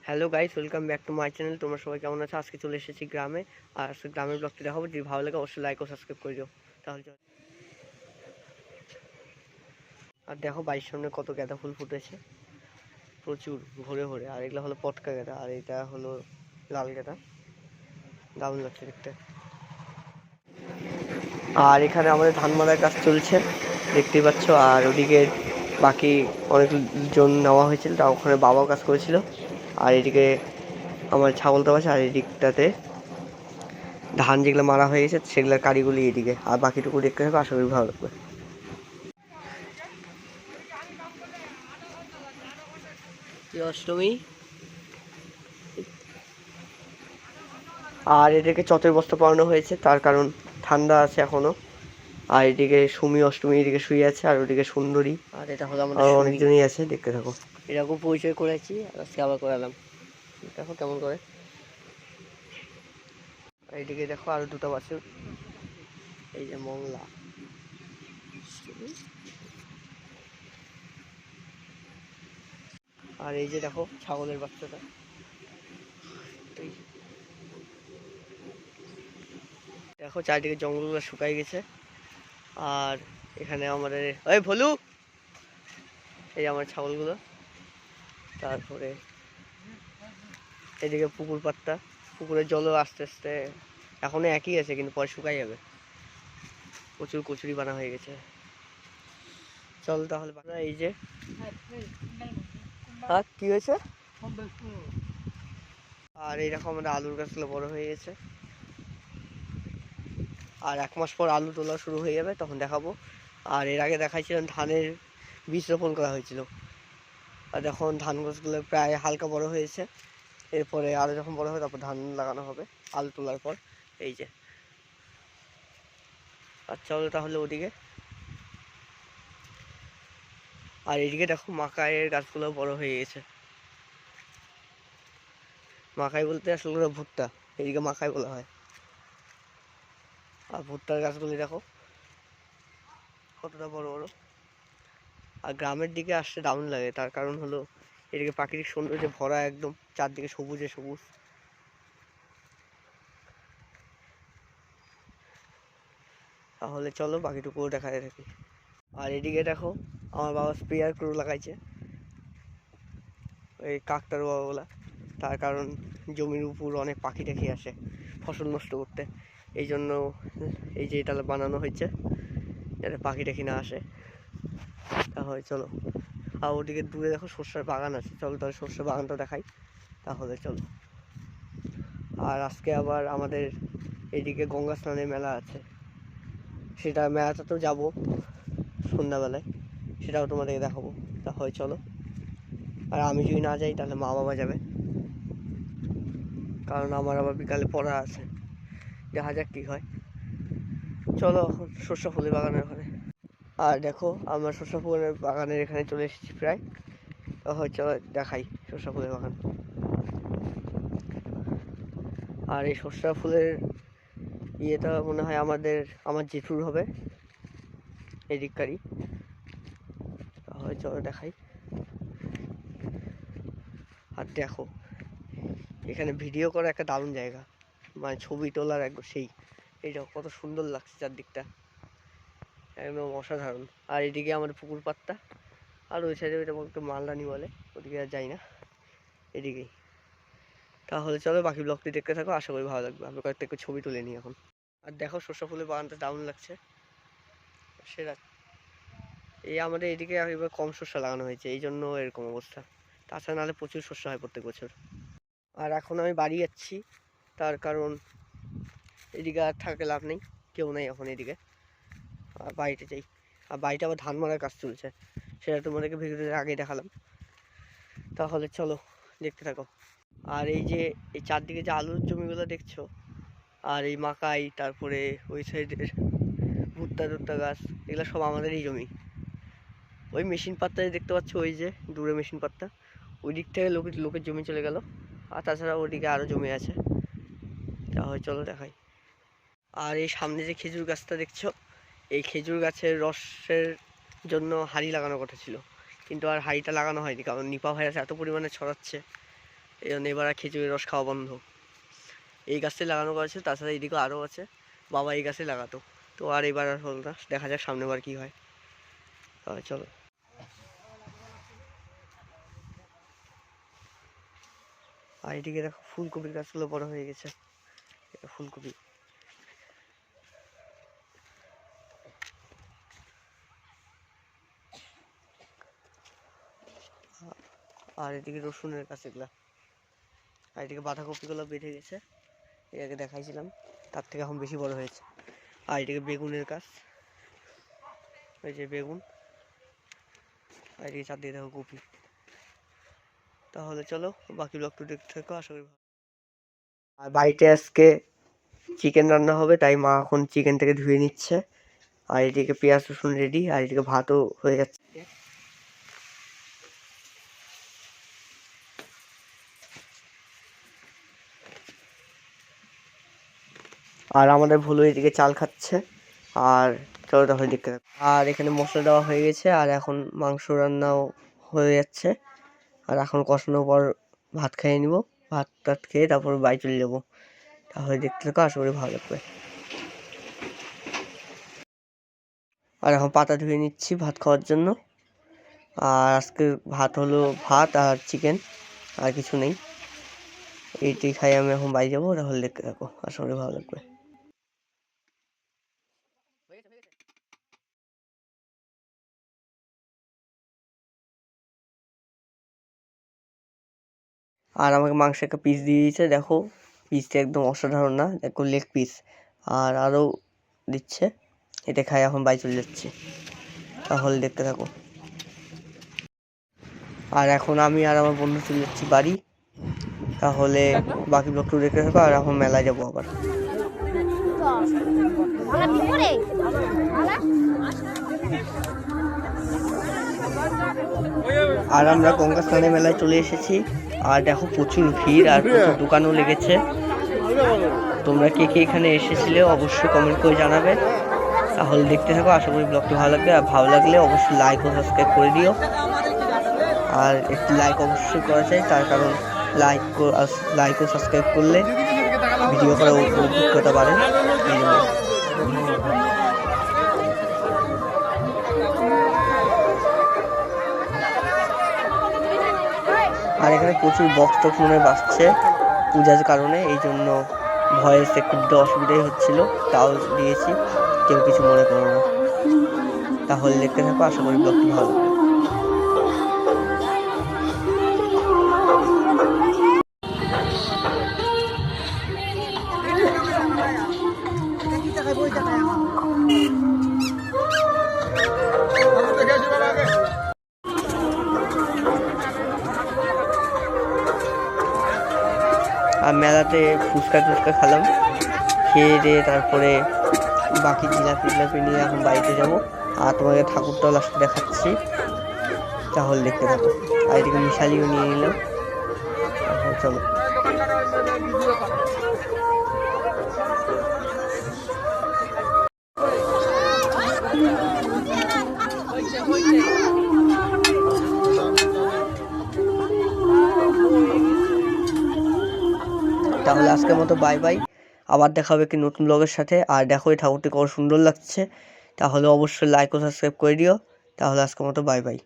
Hello guys, welcome back to my channel. তোমরা সবাই কেমন আছো? আজকে চলে এসেছি গ্রামে। আর আজকে গ্রামের ব্লগটি দেখাবো। যদি ভালো লাগে অবশ্যই লাইক ও সাবস্ক্রাইব করে দিও। তাহলে চল। আর দেখো বাড়ির সামনে কত গাঁদা ফুল ফুটেছে, প্রচুর ভরে ভরে। আর এগুলো হলো পটকা গাঁদা, আর এটা হলো লাল গাঁদা। দারুণ লাগছে দেখতে। আর এখানে আমাদের ধান মারার কাজ চলছে, দেখতেই পাচ্ছ। আর ওদিকে বাকি অনেকজন নেওয়া হয়েছিল, তা ওখানে বাবাও কাজ করেছিল। আর এদিকে আমার ছাগল তো আছে, আর এদিকটাতে ধান যেগুলো মারা হয়ে গেছে সেগুলোর কারিগুলি এদিকে। আর বাকিটুকু দেখতে হবে, আশা করি ভালো লাগবে। অষ্টমী। আর এদিকে চটের বস্তা পরানো হয়েছে, তার কারণ ঠান্ডা আছে এখনো। আর এদিকে সুমি অষ্টমী এদিকে শুয়ে আছে, আর ওদিকে সুন্দরী। আর এটা হলো আমাদের অনেকজনই আছে, দেখতে থাকো। এরকম পরিচয় করেছি, আজকে আবার করালাম। দেখো কেমন করে। এইদিকে দেখো আরো দুটো বাছুর, এই যে মংলা। আর এই যে দেখো ছাগলের বাচ্চাটা। দেখো চারিদিকে জঙ্গলগুলো শুকাই গেছে। আর এখানে আমাদের ওই ভলু, এই আমার ছাগলগুলো। তারপরে এদিকে পুকুর পাত্তা, পুকুরের জলও আস্তে আস্তে এখনো একই আছে, কিন্তু পরে শুকাই যাবে। প্রচুর কচুরি বানা হয়ে গেছে। চল তাহলে এই যে কি হয়েছে। আর এইরকম আমাদের আলুর গাছগুলো বড় হয়ে গেছে। আর 1 মাস পর আলু তোলা শুরু হয়ে যাবে, তখন দেখাবো। আর এর আগে দেখাইছিলাম ধানের বীজ রোপণ করা হয়েছিল। আর এখন ধান গাছগুলো প্রায় হালকা বড় হয়েছে। এরপরে আরও যখন বড় হবে তারপর ধান লাগানো হবে আলু তোলার পর। এই যে। আচ্ছা হলো তাহলে ওদিকে। আর এদিকে দেখো মাকাইয়ের গাছগুলো বড় হয়ে গেছে। মাকাই বলতে আসলে ভুট্টা, এদিকে মাকাই বলা হয়। আর ভুট্টার গাছগুলি দেখো কতটা বড় বড়। আর গ্রামের দিকে আসতে দারুণ লাগে, তার কারণ হলো এদিকে প্রাকৃতিক সৌন্দর্যে ভরা, একদম চারদিকে সবুজে সবুজ। তাহলে চলো বাকিটুকুও দেখাতে থাকি। আর এদিকে দেখো আমার বাবা স্প্রেয়ার করে লাগাইছে, ওই কাকটার বাবাগুলা। তার কারণ জমির উপর অনেক পাখি টাখি আসে ফসল নষ্ট করতে, এই জন্য এই যে এটা বানানো হয়েছে যাতে পাখি টাখি না আসে। তাহলে চলো। আর ওদিকে দূরে দেখো সর্ষের বাগান আছে, চলো তাহলে সর্ষের বাগানটা দেখাই। তাহলে চলো। আর আজকে আবার আমাদের এদিকে গঙ্গা স্নানের মেলা আছে, সেটা মেলাটাতেও যাবো সন্ধ্যাবেলায়, সেটাও তোমাদেরকে দেখাবো। তাহলে চলো। আর আমি যদি না যাই তাহলে মা বাবা যাবে, কারণ আমার আবার বিকালে পড়া আছে। দেখা যাক কী হয়। চলো এখন সর্ষে ফুলের বাগানের ওখানে। আর দেখো আমরা সর্ষে ফুলের বাগানের এখানে চলে এসেছি প্রায়। তাহলে চলো দেখাই সর্ষে ফুলের বাগান। আর এই সর্ষে ফুলের ইয়েটা মনে হয় আমার জেঠুর হবে, এদিককারই। তাহলে চলো দেখাই। আর দেখো এখানে ভিডিও করা একটা দারুণ জায়গা, মানে ছবি তোলার একদম সেই। এইটা কত সুন্দর লাগছে চারদিকটা, একদম অসাধারণ। আর এদিকে আমাদের পুকুর পাত্তা। আর ওই সাইডে ওইটা বলতে মালদানি বলে, ওদিকে আর যাই না, এদিকেই। তাহলে চলো বাকি ব্লগটি দেখতে থাকো, আশা করি ভালো লাগবে। আমি কয়েকটা একটু ছবি তুলে নিই এখন। আর দেখো সর্ষে ফুলের বাগানটা দারুণ লাগছে সেটা। এই আমাদের এদিকে এবার কম শস্য লাগানো হয়েছে, এই জন্য এরকম অবস্থা। তাছাড়া নাহলে প্রচুর শস্য হয় প্রত্যেক বছর। আর এখন আমি বাড়ি যাচ্ছি, তার কারণ এদিকে আর থাকে লাভ নেই, কেউ নেই এখন এদিকে। আর বাড়িতে যাই। আর বাড়িতে আবার ধান মারার কাজ চলছে, সেটা তোমাদেরকে ভিডিওতে আগেই দেখালাম। তাহলে চলো দেখতে থাকো। আর এই যে এই চারদিকে যে আলুর জমিগুলো দেখছো, আর এই মাকাই, তারপরে ওই সাইডের ভুট্টা টুট্টা গাছ, এগুলো সব আমাদেরই জমি। ওই মেশিন পাত্তা দেখতে পাচ্ছ, ওই যে দূরে মেশিন পাত্তা, ওই দিক থেকে লোকের জমি চলে গেল। আর তাছাড়া ওইদিকে আরও জমি আছে, তাহলে চলো দেখাই। আর এই সামনে যে খেজুর গাছটা দেখছো, এই খেজুর গাছের রসের জন্য হাঁড়ি লাগানোর কথা ছিল, কিন্তু আর হাঁড়িটা লাগানো হয়নি, কারণ নিপা ভাইরাস এত পরিমাণে ছড়াচ্ছে, এই জন্য এবার আর খিচুড়ির রস খাওয়া বন্ধ। এই গাছটি লাগানো আছে, তাছাড়া এইদিকেও আরও আছে, বাবা এই গাছে লাগাতো, তো আর এবার আর হলো না, দেখা যাক সামনেবার কী হয়। চলো। আর এদিকে দেখো ফুলকপির গাছগুলো বড় হয়ে গেছে, এটা ফুলকপি। আর এদিকে রসুনের গাছ এগুলা, আর এদিকে বাঁধাকপিগুলো বেড়ে গেছে, এর আগে দেখাইছিলাম, তার থেকে এখন বেশি বড় হয়েছে। আর এদিকে বেগুনের গাছ, ওই যে বেগুন, আর এদিকে চারদিকে দেখো কপি। তাহলে চলো বাকি ব্লগটা দেখতে থাকো, আশা করি। আর বাড়িতে আজকে চিকেন রান্না হবে, তাই মা এখন চিকেনটাকে ধুয়ে নিচ্ছে। আর এদিকে পেঁয়াজ রসুন রেডি, আর এদিকে ভাতও হয়ে যাচ্ছে। আর আমাদের ভুলু এদিকে চাল খাচ্ছে। আর চলো তাহলে দেখতে থাকো। আর এখানে মশলা দেওয়া হয়ে গেছে, আর এখন মাংস রান্নাও হয়ে যাচ্ছে। আর এখন কষানোর পর ভাত খেয়ে নিব, ভাত টাত খেয়ে তারপর বাড়ি চলে যাবো। তাহলে দেখতে থাকো, আশা করি ভালো লাগবে। আর এখন পাতা ধুয়ে নিচ্ছি ভাত খাওয়ার জন্য। আর আজকে ভাত হলো ভাত আর চিকেন, আর কিছু নেই। এইটি খাই আমি এখন বাড়ি যাবো, তাহলে দেখতে থাকো, আশা করি ভালো লাগবে। আর আমাকে মাংস একটা পিস দিয়ে দিয়েছে, দেখো পিসটা একদম অসাধারণ না, দেখো লেগ পিস। আর আরও দিচ্ছে, এটা খাই এখন বাড়ি চলে যাচ্ছে, তাহলে দেখতে থাকো। আর এখন আমি আর আমার বন্ধু চলে যাচ্ছি বাড়ি, তাহলে বাকি ব্লগটা দেখতে থাকো। আর এখন মেলায় যাবো আবার। আর আমরা গঙ্গাস্থানে মেলায় চলে এসেছি। আর দেখো প্রচুর ভিড়, আর প্রচুর দোকানও লেগেছে। তোমরা কে কে এখানে এসেছিলে অবশ্যই কমেন্ট করে জানাবে। তাহলে দেখতে থাকো, আশা করি ব্লগটি ভালো লাগবে। আর ভালো লাগলে অবশ্যই লাইক ও সাবস্ক্রাইব করে দিও। আর একটি লাইক অবশ্যই করা চাই, তার কারণ লাইক ও সাবস্ক্রাইব করলে ভিডিও করার অভিজ্ঞতা বাড়ে, এই জন্য। আর এখানে প্রচুর বক্স টক্স মনে বাজছে পূজার কারণে, এই জন্য ভয়েস একটু দিতে অসুবিধাই হচ্ছিল, তাও দিয়েছি, কেউ কিছু মনে করো না। তাহলে দেখতে থাকো, আশা করি ব্লগটি ভালো লাগবে। আর মেলাতে ফুচকা টুচকা খেলাম, খেয়ে দিয়ে তারপরে বাকি জিলাপি টিলাপি নিয়ে এখন বাড়িতে যাবো। আর তোমাকে ঠাকুরটাও লাস্টে দেখাচ্ছি, তাহলে দেখতে থাকো। আর এদিকে মিশালিও নিয়ে নিলাম, চলো। তাহলে আজকের মতো বাই বাই, আবার দেখা হবে কি নতুন ব্লগের সাথে। আর দেখো এই ঠাকুরটি কত সুন্দর লাগছে, তাহলে অবশ্যই লাইক ও সাবস্ক্রাইব করে দিও। তাহলে আজকের মতো বাই বাই।